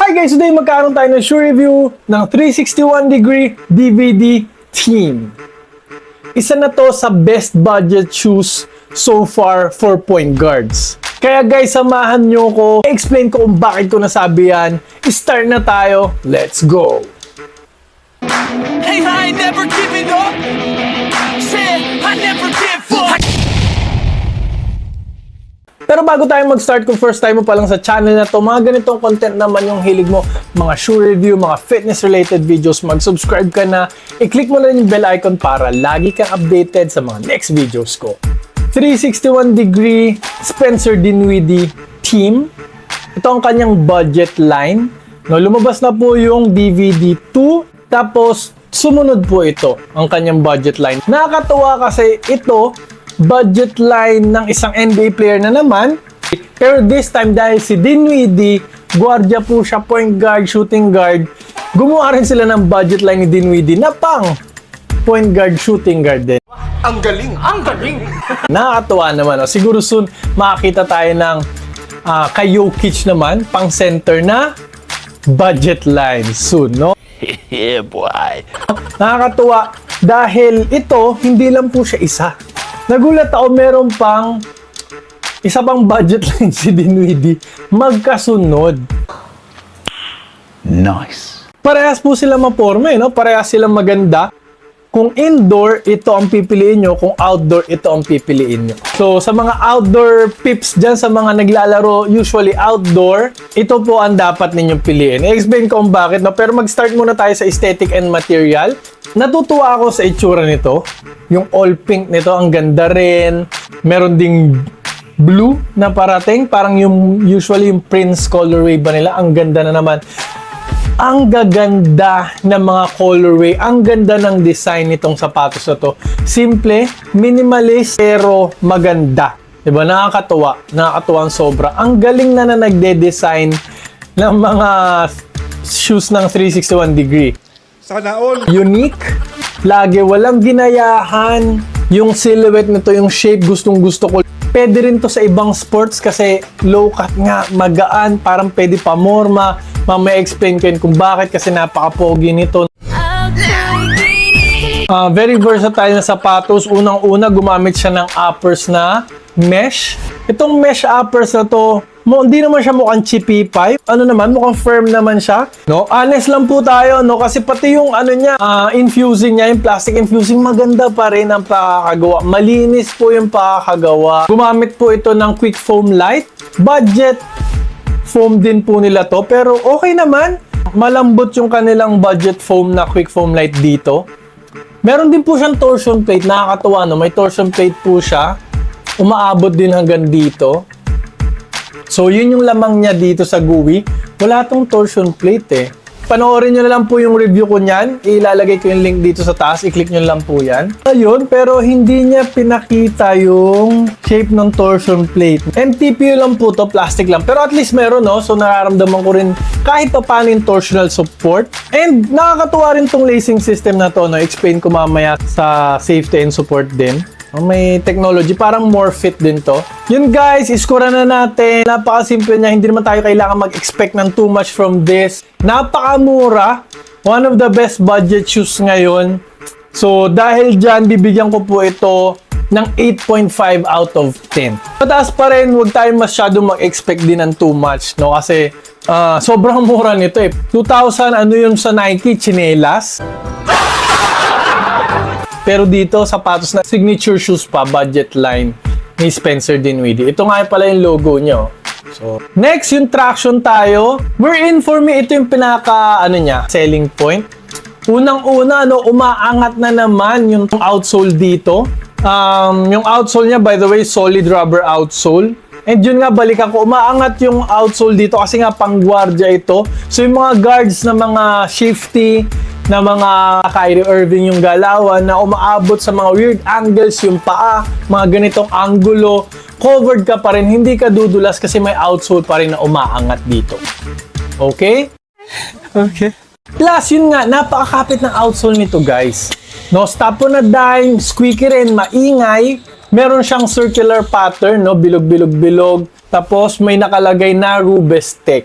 Hi guys! Today magkakaroon tayo ng shoe review ng 361-degree DVD Team. Isa na to sa best budget shoes so far for point guards. Kaya guys, samahan nyo ko, explain ko kung bakit ko nasabi yan. Start na tayo, let's go! Hey, I ain't never giving up. Said I never give up. Pero bago tayo mag-start, kung first time mo pa lang sa channel na to, mga ganitong content naman yung hilig mo, mga shoe review, mga fitness-related videos, mag-subscribe ka na, i-click mo na yung bell icon para lagi kang updated sa mga next videos ko. 361-degree Spencer Dinwiddie Team. Ito ang kanyang budget line. No, lumabas na po yung DVD 2, tapos sumunod po ito, ang kanyang budget line. Nakakatuwa kasi ito, budget line ng isang NBA player na naman. Pero this time, dahil si Dinwiddie, guardia po siya, point guard, shooting guard, gumawa rin sila ng budget line ni Dinwiddie na pang point guard, shooting guard din. Ang galing, ang galing. Nakakatuwa naman. O. Siguro soon, makakita tayo ng kay Jokic naman, pang center na budget line soon, no? Yeah, boy. Nakakatuwa dahil ito, hindi lang po siya isa. Nagulat ako, meron pang isa pang budget line si Dinwiddie magkasunod. Nice. Parehas po sila maporma, no? Parehas silang maganda. Kung indoor, ito ang pipiliin nyo. Kung outdoor, ito ang pipiliin nyo. So, sa mga outdoor pips dyan, sa mga naglalaro usually outdoor, ito po ang dapat ninyong piliin. I-explain ko kung bakit, no? Pero mag-start muna tayo sa aesthetic and material. Natutuwa ako sa itsura nito. Yung all pink nito, ang ganda rin. Meron ding blue na parating. Parang yung usually yung Prince colorway ba nila. Ang ganda na naman. Ang gaganda ng mga colorway. Ang ganda ng design nitong sapatos na to. Simple, minimalist, pero maganda. Diba? Nakakatuwa. Nakakatuwang sobra. Ang galing na nagde-design ng mga shoes ng 361 degree. Sana all. Unique. Lagi, walang ginayahan. Yung silhouette nito, yung shape, gustong gusto ko. Pwede rin to sa ibang sports kasi low cut nga, magaan, parang pwede pamorma. Mamaya explain ko yun kung bakit kasi napaka-pogi nito. Very versatile na sapatos. Unang-una, gumamit siya ng uppers na mesh. Itong mesh uppers na to, hindi naman siya mukhang chippy pipe. Ano naman, mukhang firm naman siya. No? Honest lang po tayo, no? Kasi pati yung ano niya, infusing niya, yung plastic infusing, maganda pa rin ang pakakagawa. Malinis po yung pakakagawa. Gumamit po ito ng quick foam light. Budget foam din po nila to, pero okay naman. Malambot yung kanilang budget foam na quick foam light dito. Meron din po siyang torsion plate. Nakakatuwa, no? May torsion plate po siya. Umaabot din hanggang dito. So, yun yung lamang niya dito sa GUI. Wala tong torsion plate eh. Panoorin nyo na lang po yung review ko niyan. Ilalagay ko yung link dito sa taas. I-click nyo lang po yan. Ayun, pero hindi niya pinakita yung shape ng torsion plate. MTPU lang po to, plastic lang. Pero at least meron, no? So, nararamdaman ko rin kahit pa paano yung torsional support. And nakakatuwa rin tong lacing system na to, no? Explain ko mamaya sa safety and support din. May technology, parang more fit din to. Yun guys, iskura na natin. Napakasimple niya, hindi naman tayo kailangan mag-expect ng too much from this. Napakamura. One of the best budget shoes ngayon. So dahil dyan, bibigyan ko po ito ng 8.5 out of 10. Mataas pa rin, huwag tayo masyadong mag-expect din ng too much, no? Kasi sobrang mura nito eh. 2,000, ano yun sa Nike, chinelas. Pero dito, sapatos na signature shoes pa, budget line ni Spencer Dinwiddie. Ito nga pala yung logo nyo. So, next, yung traction tayo. Wherein for me, ito yung pinaka, selling point. Unang-una, umaangat na naman yung outsole dito. Yung outsole niya, by the way, solid rubber outsole. And yun nga, balikan ko, umaangat yung outsole dito kasi nga pang-guardia ito. So, yung mga guards na mga shifty, na mga Kyrie Irving yung galawan na umaabot sa mga weird angles yung paa, mga ganitong anggulo, covered ka pa rin, hindi ka dudulas kasi may outsole pa rin na umaangat dito. Okay? Okay. Plus, yun nga, napakakapit ng outsole nito, guys. No, stop on a dime, squeaky rin, maingay. Meron siyang circular pattern, no, bilog-bilog-bilog. Tapos, may nakalagay na Rubes Tech.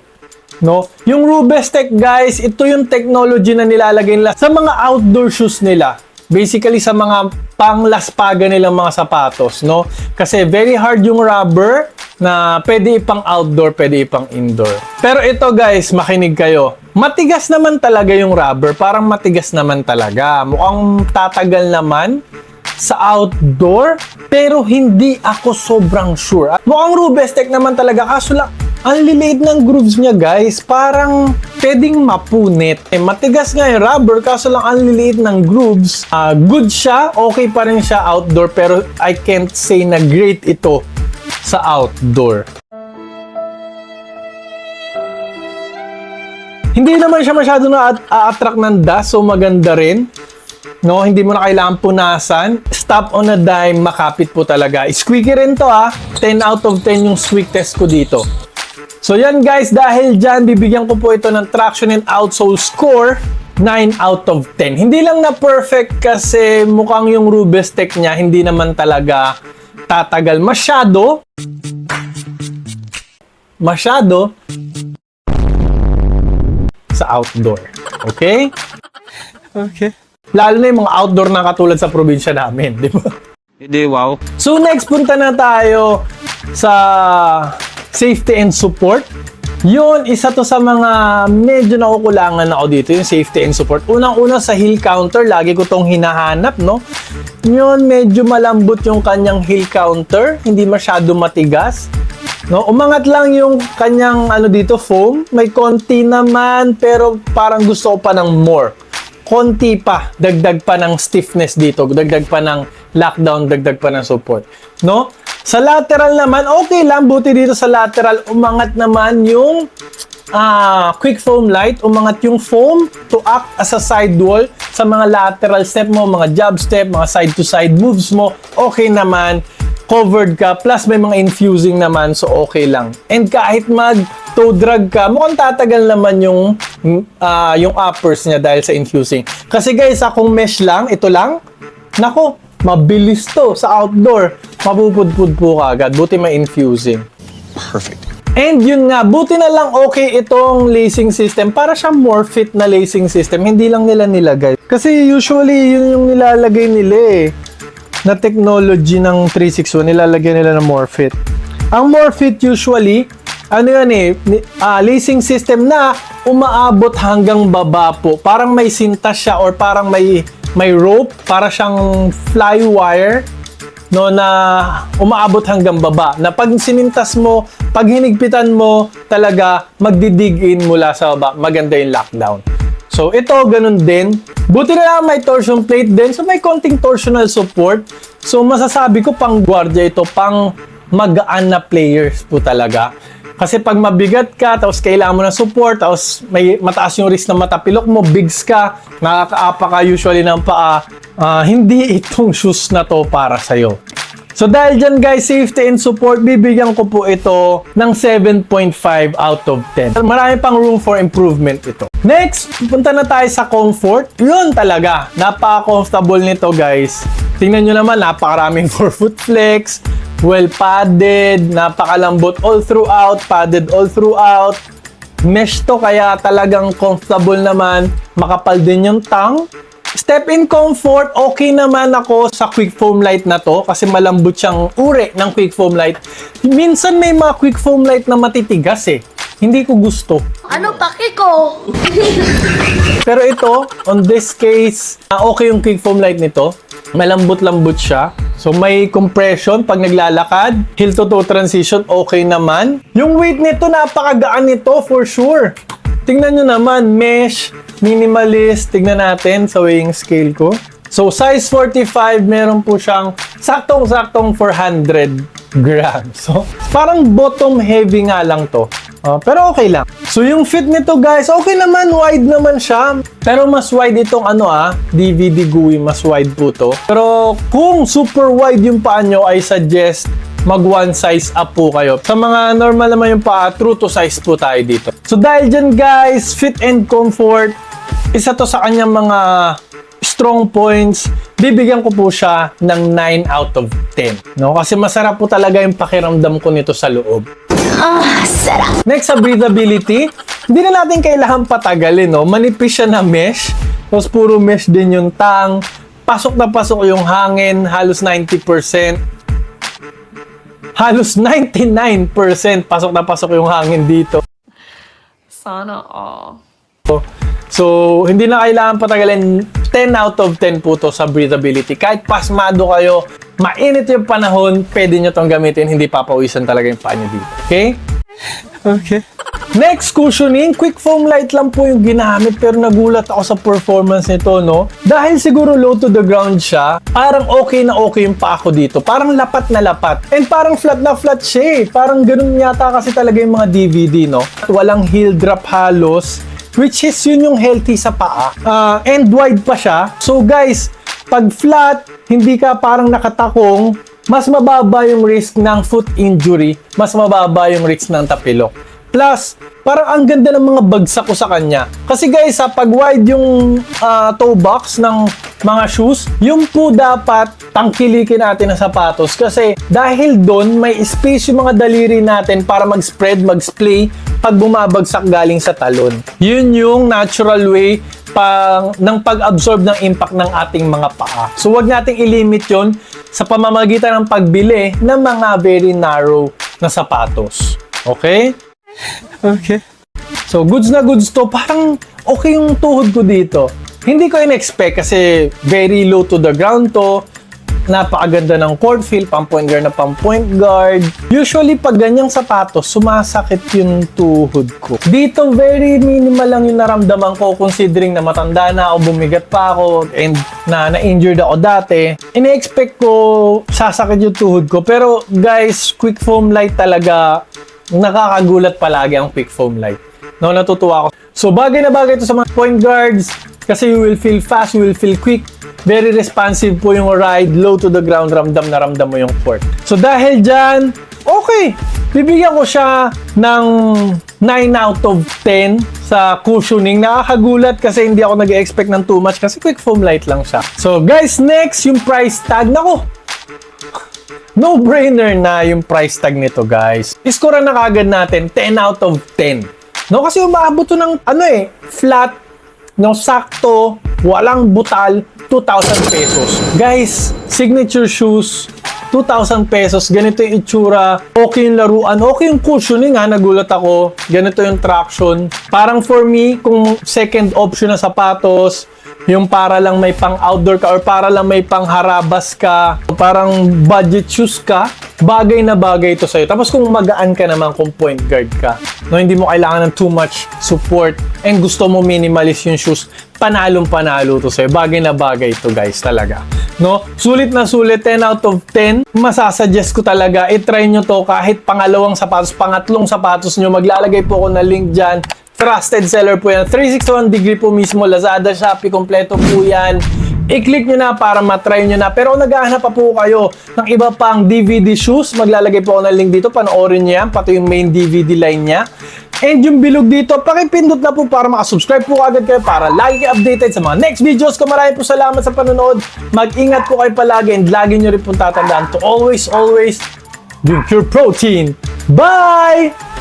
No? Yung Rubestech guys, ito yung technology na nilalagay nila sa mga outdoor shoes nila. Basically sa mga panglaspagan nilang mga sapatos, no? Kasi very hard yung rubber na pwede ipang outdoor, pwede ipang indoor. Pero ito guys, makinig kayo. Matigas naman talaga yung rubber, parang matigas naman talaga. Mukhang tatagal naman sa outdoor, pero hindi ako sobrang sure. Mukhang Rubestech naman talaga, kaso lang, ang liliit ng grooves niya guys, parang pwedeng mapunit. Matigas nga yung rubber, kaso lang ang liliit ng grooves. Good siya, okay pa rin siya outdoor, pero I can't say na great ito sa outdoor. Hindi naman siya masyado na-attract ng dust, so maganda rin. No, hindi mo na kailangan punasan. Stop on a dime, makapit po talaga. Squeaky rin to 10 out of 10 yung squeak test ko dito. So yan guys, dahil dyan, bibigyan ko po ito ng traction and outsole score 9 out of 10. Hindi lang na perfect kasi mukhang yung Rubestech niya hindi naman talaga tatagal masyado sa outdoor. Okay? Okay. Lalo na yung mga outdoor na katulad sa probinsya namin, di ba? Hindi, wow. So next, punta na tayo sa safety and support. Yun, isa to sa mga medyo nakukulangan ako dito, yung safety and support. Unang-una sa heel counter, lagi ko tong hinahanap, no? Yun, medyo malambot yung kanyang heel counter, hindi masyado matigas. No, umangat lang yung kanyang dito foam, may konti naman pero parang gusto ko pa ng more. Konti pa, dagdag pa ng stiffness dito, dagdag pa ng lockdown, dagdag pa ng support. No? Sa lateral naman, okay lang, buti dito sa lateral, umangat naman yung quick foam light, umangat yung foam to act as a sidewall sa mga lateral step mo, mga jab step, mga side-to-side moves mo, okay naman, covered ka, plus may mga infusing naman, so okay lang. And kahit toe drag ka, mukhang tatagal naman yung uppers niya dahil sa infusing. Kasi guys, kung mesh lang, ito lang, nako, mabilis to sa outdoor. Mapupudpud po ka agad, buti may infusing. Perfect. And yun nga, buti na lang okay itong lacing system. Para siya more fit na lacing system, hindi lang nila nilagay. Kasi usually, yun yung nilalagay nila na technology ng 361, nilalagay nila ng more fit. Ang more fit usually, lacing system na umaabot hanggang baba po. Parang may sinta siya or parang may rope, para siyang flywire, no, na umaabot hanggang baba. Na pag sinintas mo, pag hinigpitan mo, talaga magdidig in mula sa baba. Maganda yung lockdown. So ito, ganun din. Buti na lang may torsion plate din, so may konting torsional support. So masasabi ko pang guardia ito, pang magaan na players po talaga. Kasi pag mabigat ka, tapos kailangan mo ng support, tapos may mataas yung risk na matapilok mo, bigs ka, nakakaapa ka usually ng paa, hindi itong shoes na to para sa'yo. So dahil dyan guys, safety and support, bibigyan ko po ito ng 7.5 out of 10. Marami pang room for improvement ito. Next, punta na tayo sa comfort. Yun talaga, napaka-comfortable nito guys. Tingnan nyo naman, napakaraming forefoot flex, well padded, napakalambot all throughout, padded all throughout. Mesh to, kaya talagang comfortable naman. Makapal din yung tongue. Step in comfort, okay naman ako sa quick foam light na to kasi malambot siyang uri ng quick foam light. Minsan may mga quick foam light na matitigas Hindi ko gusto. Ano paki ko? Pero ito, on this case, okay yung quick foam light nito. Malambot-lambot siya. So may compression pag naglalakad. Heel to toe transition, okay naman. Yung weight nito, napakagaan nito for sure. Tingnan nyo naman, mesh, minimalist. Tingnan natin sa weighing scale ko. So, size 45, meron po siyang saktong-saktong 400 grams. So, parang bottom heavy nga lang to. Pero okay lang. So, yung fit nito guys, okay naman, wide naman siya. Pero mas wide itong DVD GUI, mas wide po to. Pero kung super wide yung paa nyo, I suggest mag one size up po kayo. Sa mga normal naman yung paa, true to size po tayo dito. So dahil dyan guys, fit and comfort, isa to sa kanyang mga strong points, bibigyan ko po siya ng 9 out of 10. No? Kasi masarap po talaga yung pakiramdam ko nito sa loob. Next sa breathability, hindi na natin kailangan patagalin, no? Manipis siya na mesh, tapos puro mesh din yung tang, pasok na pasok yung hangin, halos 90%. Halos 99% pasok na pasok yung hangin dito. Sana all. So, hindi na kailangan patagalin. 10 out of 10 po to sa breathability. Kahit pasmado kayo, mainit yung panahon, pwede nyo tong gamitin. Hindi papawisan talaga yung paa nyo dito. Okay? Okay. Next, cushioning. Quick foam light lang po yung ginamit, pero nagulat ako sa performance nito, no? Dahil siguro low to the ground siya, parang okay na okay yung paa ko dito. Parang lapat na lapat. And parang flat na flat siya eh. Parang ganun yata kasi talaga yung mga DVD, no? Walang heel drop halos, which is yun yung healthy sa paa. And wide pa siya. So guys, pag flat, hindi ka parang nakatakong, mas mababa yung risk ng foot injury, mas mababa yung risk ng tapilok. Plus, parang ang ganda ng mga bagsak ko sa kanya. Kasi guys, pag wide yung toe box ng mga shoes, yung po dapat tangkilikin natin ang sapatos. Kasi dahil doon, may space yung mga daliri natin para mag-spread, mag-splay pag bumabagsak galing sa talon. Yun yung natural way ng pag-absorb ng impact ng ating mga paa. So, wag nating ilimit yun sa pamamagitan ng pagbili ng mga very narrow na sapatos. Okay? Okay. So, goods na goods to. Parang okay yung tuhod ko dito. Hindi ko in-expect kasi very low to the ground to. Napakaganda ng court feel, pang-point guard na pang-point guard. Usually, pag ganyang sapatos, sumasakit yung tuhod ko. Dito, very minimal lang yung naramdaman ko considering na matanda na ako, bumigat pa ako, and na-injured ako dati. Ine-expect ko sasakit yung tuhod ko. Pero guys, quick foam light talaga, nakakagulat palagi ang quick foam light. No, natutuwa ako. So, bagay na bagay ito sa mga point guards kasi you will feel fast, you will feel quick. Very responsive po yung ride, low to the ground, ramdam na ramdam mo yung court. So, dahil dyan, okay. Bibigyan ko siya ng 9 out of 10 sa cushioning. Nakakagulat kasi hindi ako nag-expect ng too much kasi quick foam light lang siya. So, guys, next, yung price tag. Nako! No-brainer na yung price tag nito, guys. Iskora na kagad natin, 10 out of 10. No, kasi umaabot to ng, flat, no, sakto, walang butal, 2,000 pesos. Guys, signature shoes, 2,000 pesos. Ganito yung itsura. Okay yung laruan. Okay yung cushioning, nagulat ako. Ganito yung traction. Parang for me, kung second option na sapatos, yung para lang may pang outdoor ka or para lang may pang harabas ka, parang budget shoes ka, bagay na bagay ito sa'yo. Tapos kung magaan ka naman, kung point guard ka, no, hindi mo kailangan ng too much support and gusto mo minimalist yung shoes, panalong-panalo to sa'yo. Bagay na bagay ito, guys, talaga. No? Sulit na sulit, 10 out of 10. Masasuggest ko talaga, i-try nyo to kahit pangalawang sapatos, pangatlong sapatos nyo. Maglalagay po ako ng link dyan. Trusted seller po yan. 361 degree po mismo. Lazada, Shopee, kompleto po yan. I-click nyo na para matry nyo na. Pero kung naghahanap pa po kayo ng iba pang DVD shoes, maglalagay po ako ng link dito. Panoorin nyo yan. Pati yung main DVD line niya. And yung bilog dito, pakipindot na po para makasubscribe po agad kayo para lagi kayo updated sa mga next videos ko. Maraming po salamat sa panonood. Mag-ingat po kayo palagi and lagi nyo rin po tatandaan to always drink your protein. Bye!